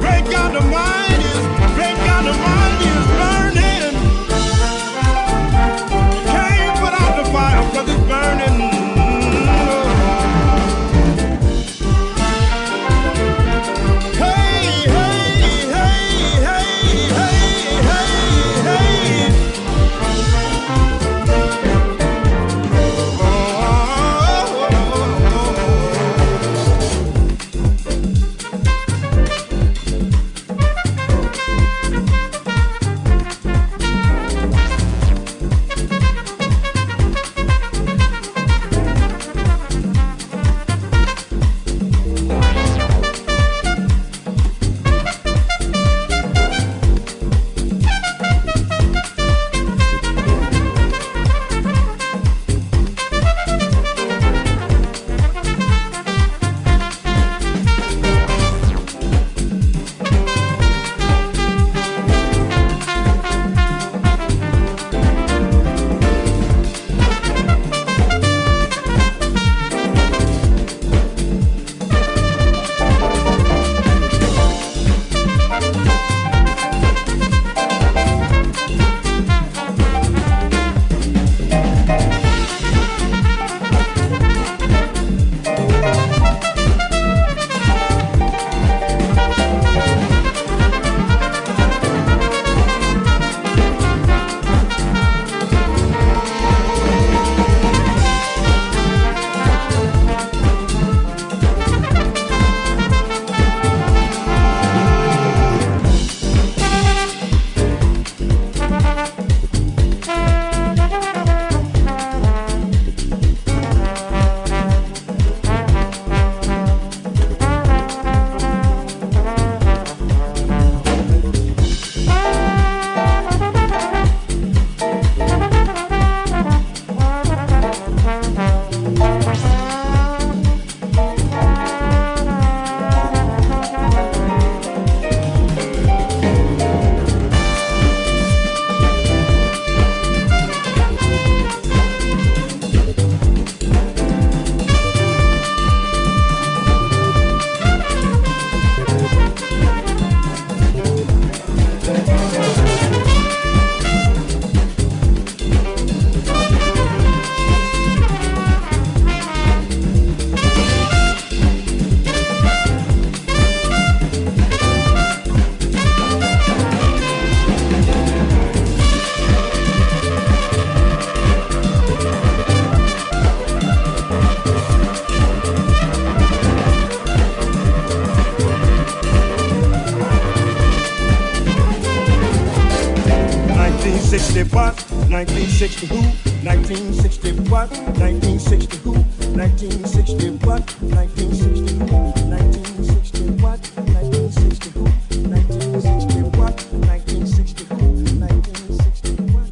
Great God Almighty is, great God Almighty is burning. You can't put out the fire 'cause it's burning. 1960 what? 1960 who? 1960 what? 1960 who? 1960 what? 1960 who? 1960 what? 1960 who? 1960 what? 1960 who? 1960 what?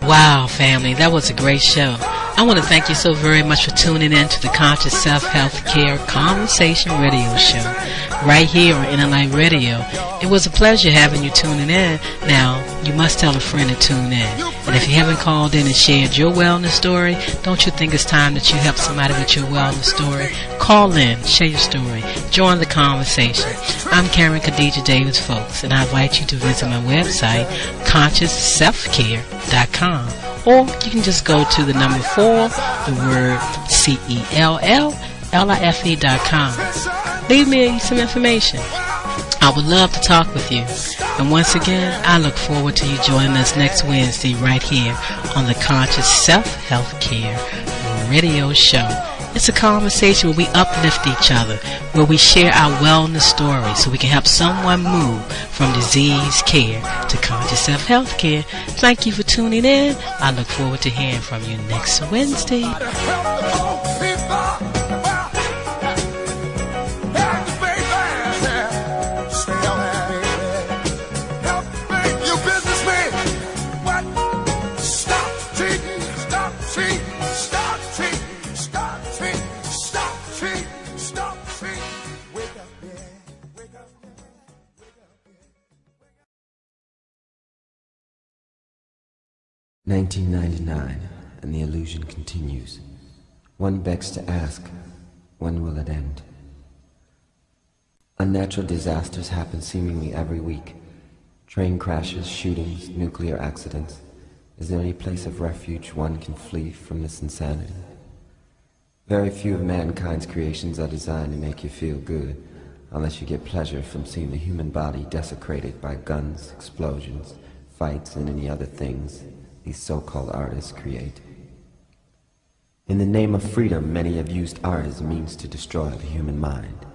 'Wow, family, that was a great show. I want to thank you so very much for tuning in to the Conscious Self-Health Care Conversation Radio Show right here on NLI Radio. It was a pleasure having you tuning in. Now, you must tell a friend to tune in. And if you haven't called in and shared your wellness story, don't you think it's time that you help somebody with your wellness story? Call in, share your story, join the conversation. I'm Karen Khadija Davis-Foulks, and I invite you to visit my website, ConsciousSelfCare.com. Or you can just go to the number 4, the word CELLLIFE.com. Leave me some information. I would love to talk with you. And once again, I look forward to you joining us next Wednesday right here on the Conscious Self-Health Care Radio Show. It's a conversation where we uplift each other, where we share our wellness stories so we can help someone move from disease care to conscious self-health care. Thank you for tuning in. I look forward to hearing from you next Wednesday. (1999), and the illusion continues. One begs to ask, when will it end? Unnatural disasters happen seemingly every week. Train crashes, shootings, nuclear accidents. Is there any place of refuge one can flee from this insanity? Very few of mankind's creations are designed to make you feel good, unless you get pleasure from seeing the human body desecrated by guns, explosions, fights, and any other things these so-called artists create. In the name of freedom, many have used art as a means to destroy the human mind.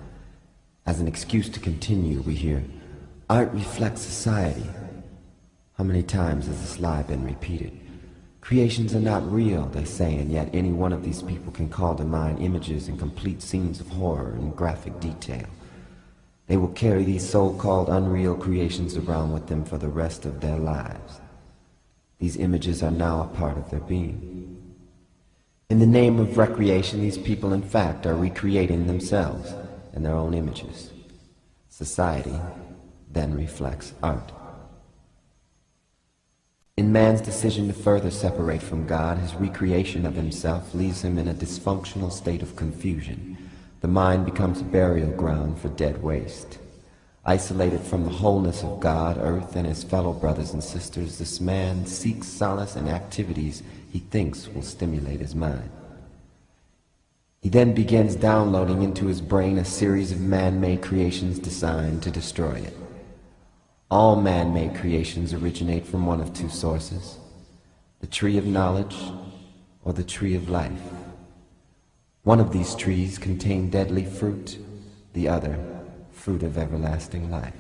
As an excuse to continue, we hear, art reflects society. How many times has this lie been repeated? Creations are not real, they say, and yet any one of these people can call to mind images and complete scenes of horror and graphic detail. They will carry these so-called unreal creations around with them for the rest of their lives. These images are now a part of their being. In the name of recreation, these people in fact are recreating themselves and their own images. Society then reflects art. In man's decision to further separate from God, his recreation of himself leaves him in a dysfunctional state of confusion. The mind becomes a burial ground for dead waste. Isolated from the wholeness of God, earth, and his fellow brothers and sisters, this man seeks solace in activities he thinks will stimulate his mind. He then begins downloading into his brain a series of man-made creations designed to destroy it. All man-made creations originate from one of two sources, the tree of knowledge or the tree of life. One of these trees contains deadly fruit, the other fruit of everlasting life.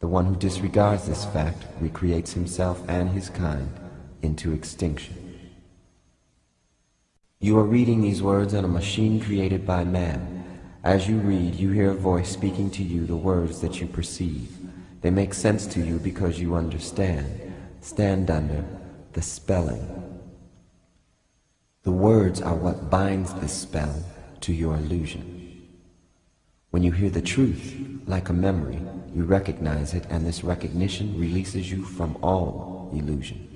The one who disregards this fact recreates himself and his kind into extinction. You are reading these words on a machine created by man. As you read, you hear a voice speaking to you the words that you perceive. They make sense to you because you understand. Stand under the spelling. The words are what binds this spell to your illusion. When you hear the truth, like a memory, you recognize it, and this recognition releases you from all illusion.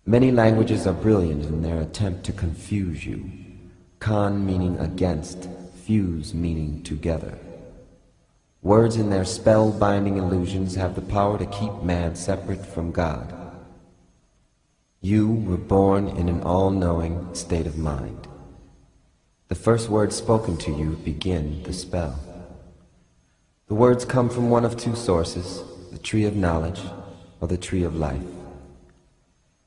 Many languages are brilliant in their attempt to confuse you. Con meaning against, fuse meaning together. Words in their spell-binding illusions have the power to keep man separate from God. You were born in an all-knowing state of mind. The first words spoken to you begin the spell. The words come from one of two sources, the tree of knowledge or the tree of life.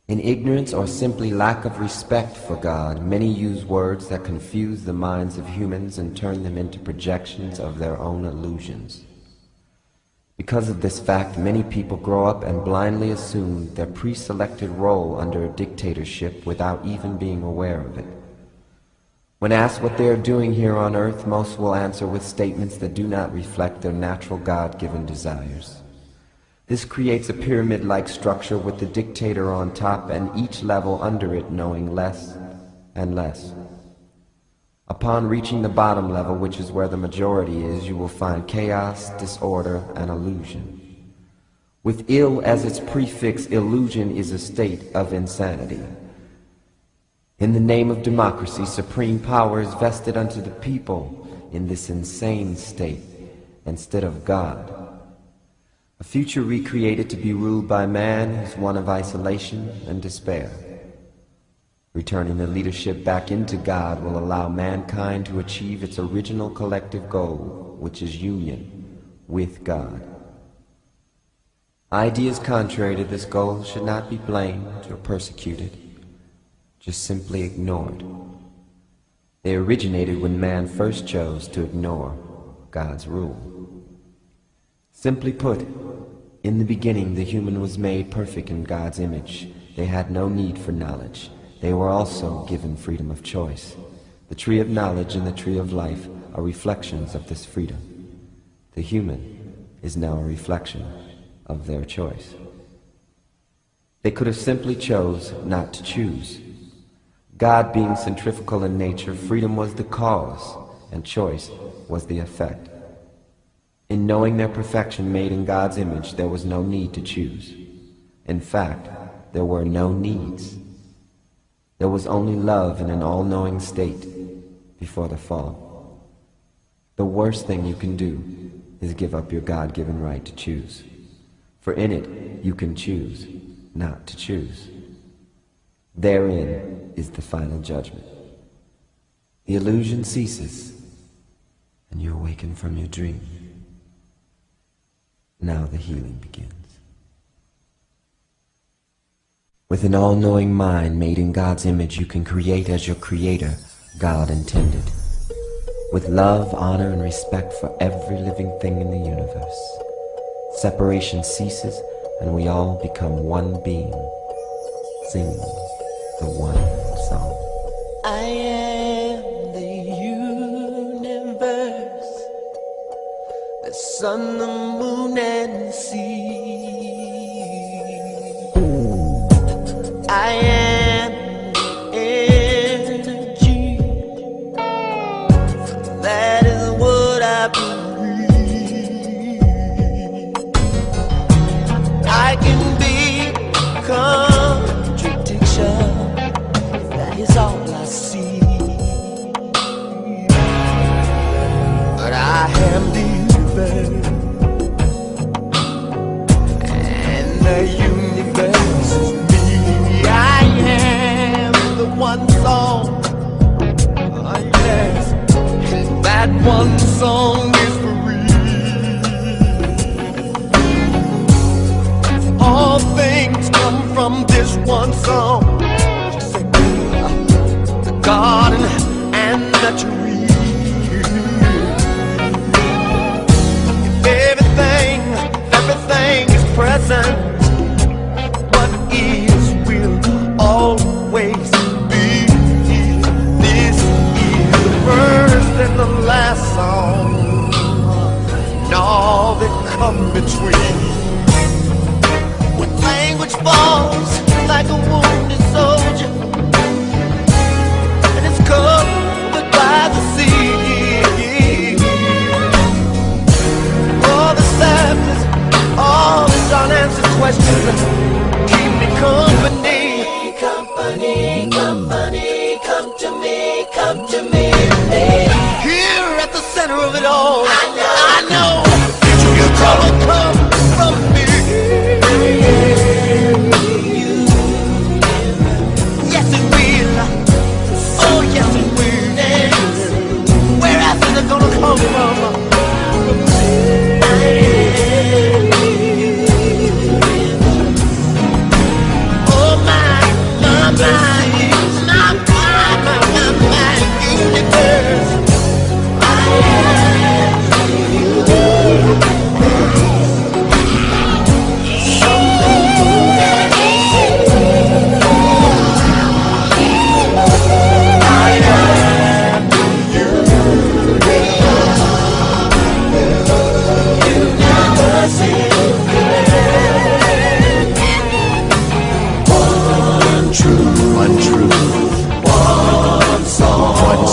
In ignorance or simply lack of respect for God, many use words that confuse the minds of humans and turn them into projections of their own illusions. Because of this fact, many people grow up and blindly assume their pre-selected role under a dictatorship without even being aware of it. When asked what they are doing here on earth, most will answer with statements that do not reflect their natural God-given desires. This creates a pyramid-like structure with the dictator on top and each level under it knowing less and less. Upon reaching the bottom level, which is where the majority is, you will find chaos, disorder, and illusion. With ill as its prefix, illusion is a state of insanity. In the name of democracy, supreme power is vested unto the people in this insane state instead of God. A future recreated to be ruled by man is one of isolation and despair. Returning the leadership back into God will allow mankind to achieve its original collective goal, which is union with God. Ideas contrary to this goal should not be blamed or persecuted, just simply ignored. They originated when man first chose to ignore God's rule. Simply put, in the beginning the human was made perfect in God's image. They had no need for knowledge. They were also given freedom of choice. The tree of knowledge and the tree of life are reflections of this freedom. The human is now a reflection of their choice. They could have simply chose not to choose. God being centrifugal in nature, freedom was the cause and choice was the effect. In knowing their perfection made in God's image, there was no need to choose. In fact, there were no needs. There was only love in an all-knowing state before the fall. The worst thing you can do is give up your God-given right to choose. For in it, you can choose not to choose. Therein is the final judgment. The illusion ceases, and you awaken from your dream. Now the healing begins. With an all-knowing mind made in God's image, you can create as your creator, God intended. With love, honor, and respect for every living thing in the universe. Separation ceases, and we all become one being, singing the one song. I am the universe, the sun, the moon, and the sea. I am the energy, that is what I believe. I can be contradiction, that is all I see. But I am the universe, and the universe is me. I am the one song, yes, and that one song is free. All things come from this one song. Just say the garden and the tree. Everything is present. What is will always be. This is the first and the last song, and all that come between. When language falls like a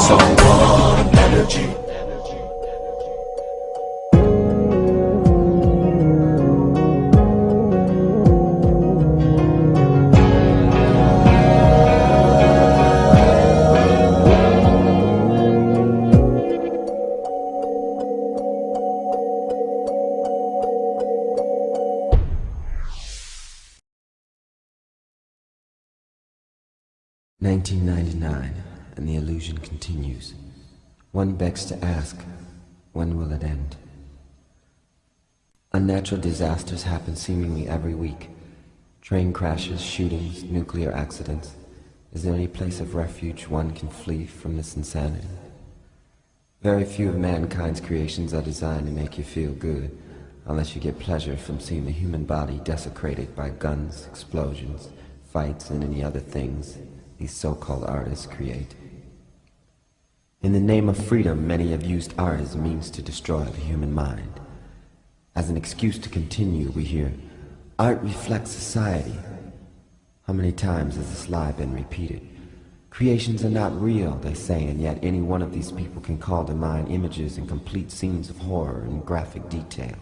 So one energy. And the illusion continues. One begs to ask, when will it end? Unnatural disasters happen seemingly every week. Train crashes, shootings, nuclear accidents. Is there any place of refuge one can flee from this insanity? Very few of mankind's creations are designed to make you feel good, unless you get pleasure from seeing the human body desecrated by guns, explosions, fights, and any other things these so-called artists create. In the name of freedom, many have used art as a means to destroy the human mind. As an excuse to continue, we hear, art reflects society. How many times has this lie been repeated? Creations are not real, they say, and yet any one of these people can call to mind images and complete scenes of horror in graphic detail.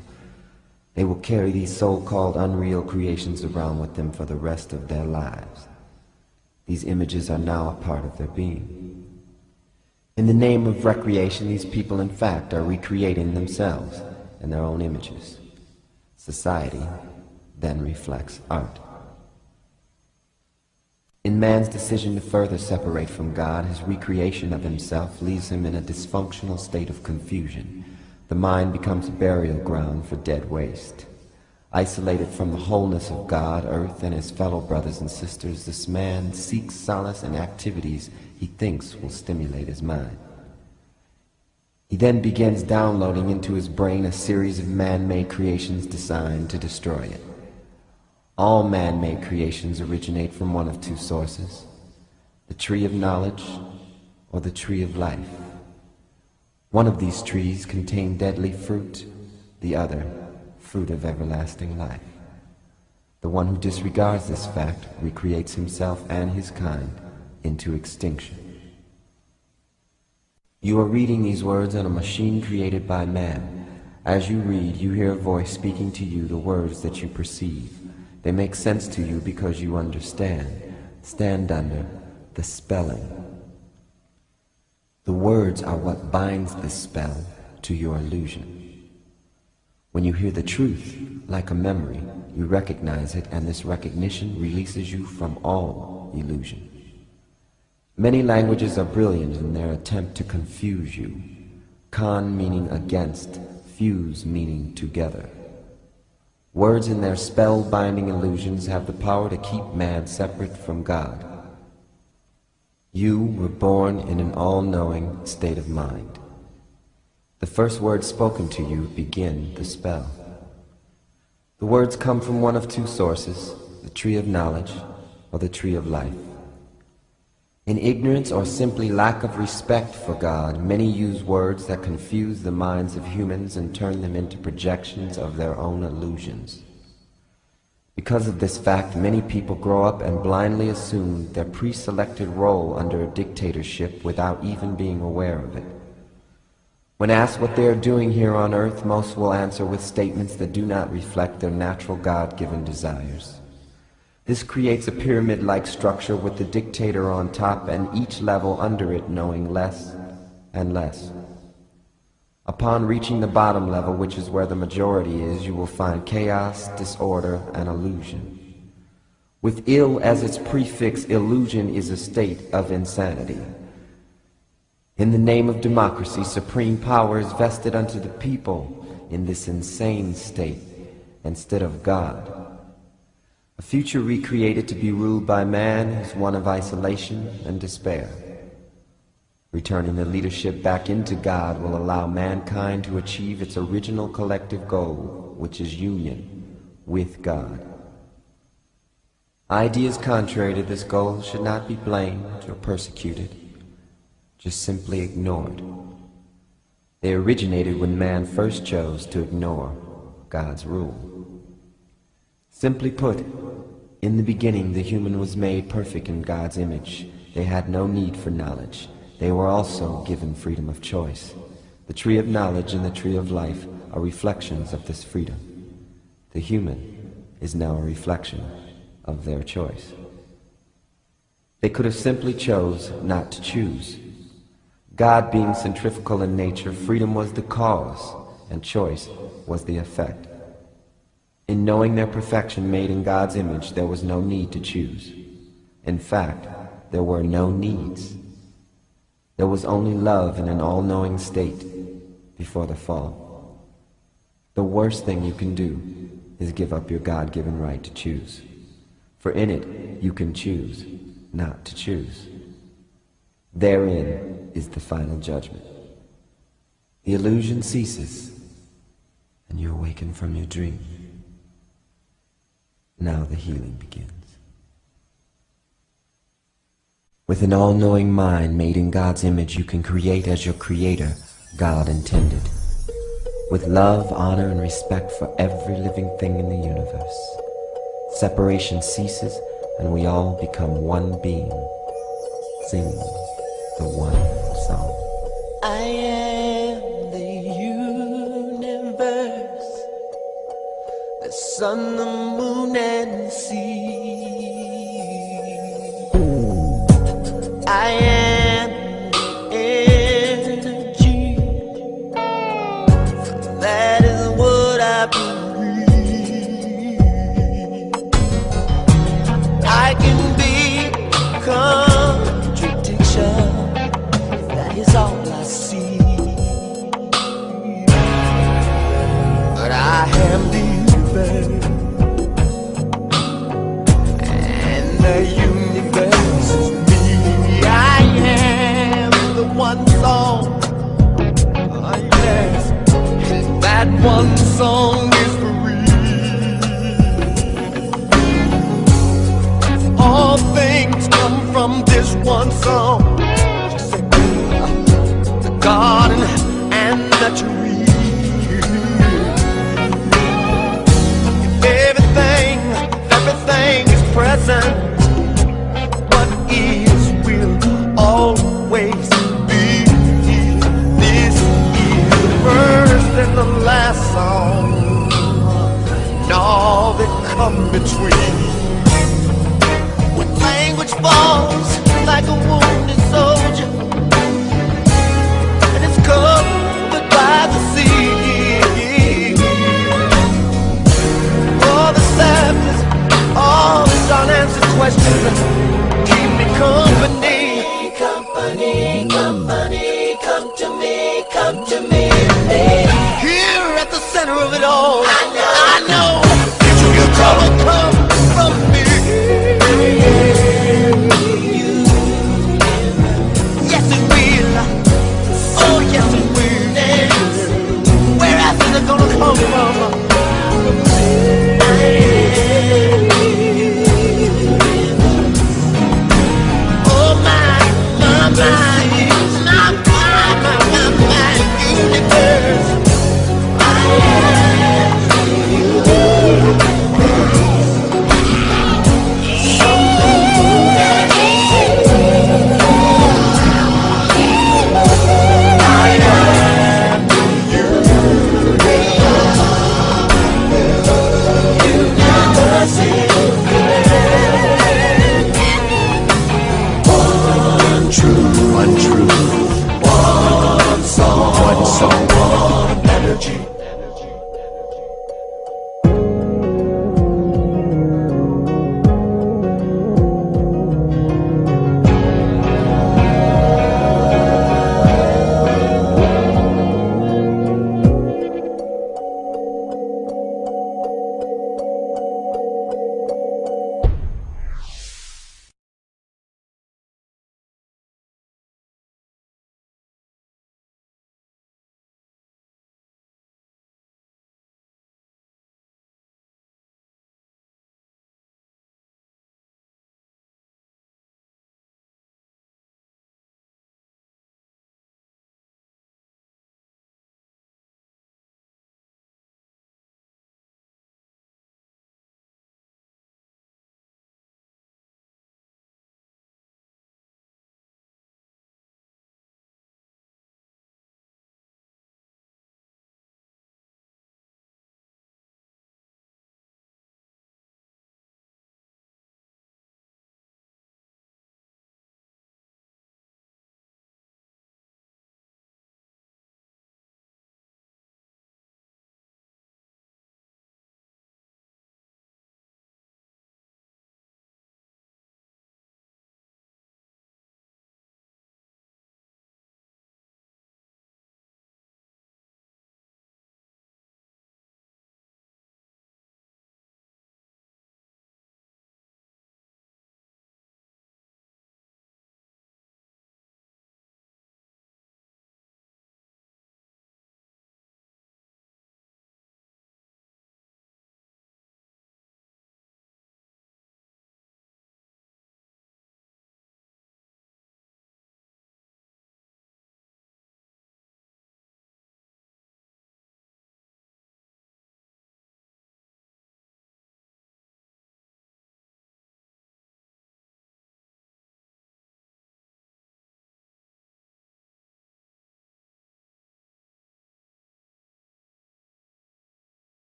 They will carry these so-called unreal creations around with them for the rest of their lives. These images are now a part of their being. In the name of recreation, these people in fact are recreating themselves and their own images. Society then reflects art. In man's decision to further separate from God, his recreation of himself leaves him in a dysfunctional state of confusion. The mind becomes a burial ground for dead waste. Isolated from the wholeness of God, earth, and his fellow brothers and sisters, this man seeks solace in activities he thinks will stimulate his mind. He then begins downloading into his brain a series of man-made creations designed to destroy it. All man-made creations originate from one of two sources: the tree of knowledge or the tree of life. One of these trees contains deadly fruit, the other fruit of everlasting life. The one who disregards this fact recreates himself and his kind into extinction. You are reading these words on a machine created by man. As you read, you hear a voice speaking to you the words that you perceive. They make sense to you because you understand. Stand under the spelling. The words are what binds this spell to your illusion. When you hear the truth, like a memory, you recognize it, and this recognition releases you from all illusion. Many languages are brilliant in their attempt to confuse you. Con meaning against, fuse meaning together. Words in their spell-binding illusions have the power to keep man separate from God. You were born in an all-knowing state of mind. The first words spoken to you begin the spell. The words come from one of two sources: the tree of knowledge or the tree of life. In ignorance or simply lack of respect for God, many use words that confuse the minds of humans and turn them into projections of their own illusions. Because of this fact, many people grow up and blindly assume their pre-selected role under a dictatorship without even being aware of it. When asked what they are doing here on earth, most will answer with statements that do not reflect their natural God-given desires. This creates a pyramid-like structure with the dictator on top and each level under it knowing less and less. Upon reaching the bottom level, which is where the majority is, you will find chaos, disorder, and illusion. With ill as its prefix, illusion is a state of insanity. In the name of democracy, supreme power is vested unto the people in this insane state instead of God. A future recreated to be ruled by man is one of isolation and despair. Returning the leadership back into God will allow mankind to achieve its original collective goal, which is union with God. Ideas contrary to this goal should not be blamed or persecuted, just simply ignored. They originated when man first chose to ignore God's rule. Simply put, in the beginning the human was made perfect in God's image. They had no need for knowledge. they were also given freedom of choice. The tree of knowledge and the tree of life are reflections of this freedom. The human is now a reflection of their choice. They could have simply chose not to choose. God being centrifugal in nature, freedom was the cause, and choice was the effect. In knowing their perfection made in God's image, there was no need to choose. In fact, there were no needs. There was only love in an all-knowing state before the fall. The worst thing you can do is give up your God-given right to choose. For in it, you can choose not to choose. Therein is the final judgment. The illusion ceases, and you awaken from your dream. Now the healing begins. With an all-knowing mind made in God's image, you can create as your creator, God intended. With love, honor, and respect for every living thing in the universe. Separation ceases, and we all become one being, singing the one song. I am the universe, the sun, the moon, and the sea. I am the energy, for that is what I believe. I can be contradiction, that is all I see. But I am the universe, and the universe is me. I am the one song, oh yes, and that one song is free. All things come from this one song. The garden and the tree. Everything is present. What is will always be. This is the first and the last song, and all that come between. When language falls like a wounded soldier, and it's covered by the sea. All that's left is all these unanswered questions. Keep me company.